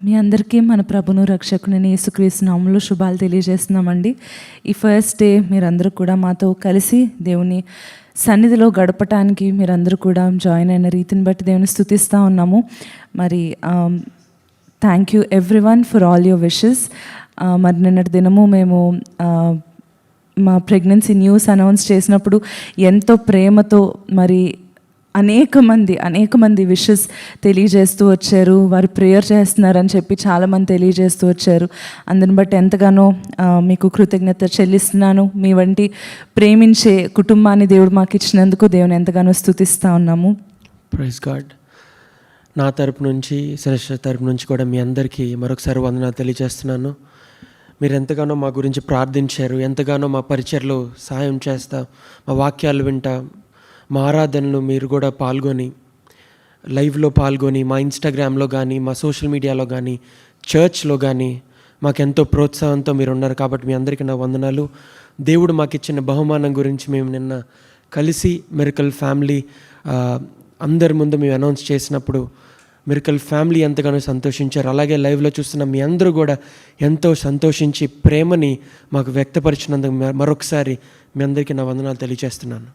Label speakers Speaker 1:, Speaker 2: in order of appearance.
Speaker 1: మీ అందరికీ మన ప్రభును రక్షకుని యేసుక్రీస్తు నామములో శుభాలు తెలియజేస్తున్నామండి. ఈ ఫస్ట్ డే మీరందరూ కూడా మాతో కలిసి దేవుని సన్నిధిలో గడపటానికి మీరందరూ కూడా జాయిన్ అయిన రీతిని బట్టి దేవుని స్తుతిస్తూ ఉన్నాము. మరి thank you everyone for all your wishes. మరి నిన్నటి దినము మేము మా ప్రెగ్నెన్సీ న్యూస్ అనౌన్స్ చేసినప్పుడు ఎంతో ప్రేమతో మరి అనేక మంది విషెస్ తెలియజేస్తూ వచ్చారు. వారు ప్రేయర్ చేస్తున్నారని చెప్పి చాలామంది తెలియజేస్తూ వచ్చారు. అందుని బట్టి ఎంతగానో మీకు కృతజ్ఞత చెల్లిస్తున్నాను. మీ వంటి ప్రేమించే కుటుంబాన్ని దేవుడు మాకు ఇచ్చినందుకు దేవుని ఎంతగానో స్తుతిస్తూ ఉన్నాము.
Speaker 2: Praise God. నా తరపు నుంచి, శ్రేష్ఠ తరపు నుంచి కూడా మీ అందరికీ మరొకసారి వందనాలు తెలియజేస్తున్నాను. మీరు ఎంతగానో మా గురించి ప్రార్థించారు, ఎంతగానో మా పరిచర్లో సహాయం చేస్తా, మా వాక్యాలు వింటా, మా ఆరాధనలు మీరు కూడా పాల్గొని, లైవ్లో పాల్గొని, మా ఇన్స్టాగ్రామ్లో కానీ, మా సోషల్ మీడియాలో కానీ, చర్చ్లో కానీ మాకెంతో ప్రోత్సాహంతో మీరు ఉన్నారు. కాబట్టి మీ అందరికీ నా వందనాలు. దేవుడు మాకు ఇచ్చిన బహుమానం గురించి మేము నిన్న కలిసి మిరకల్ ఫ్యామిలీ అందరి ముందు మేము అనౌన్స్ చేసినప్పుడు మిరకల్ ఫ్యామిలీ ఎంతగానో సంతోషించారు. అలాగే లైవ్లో చూస్తున్న మీ అందరూ కూడా ఎంతో సంతోషించి ప్రేమని మాకు వ్యక్తపరిచినందుకు మరొకసారి మీ అందరికీ నా వందనాలు తెలియజేస్తున్నాను.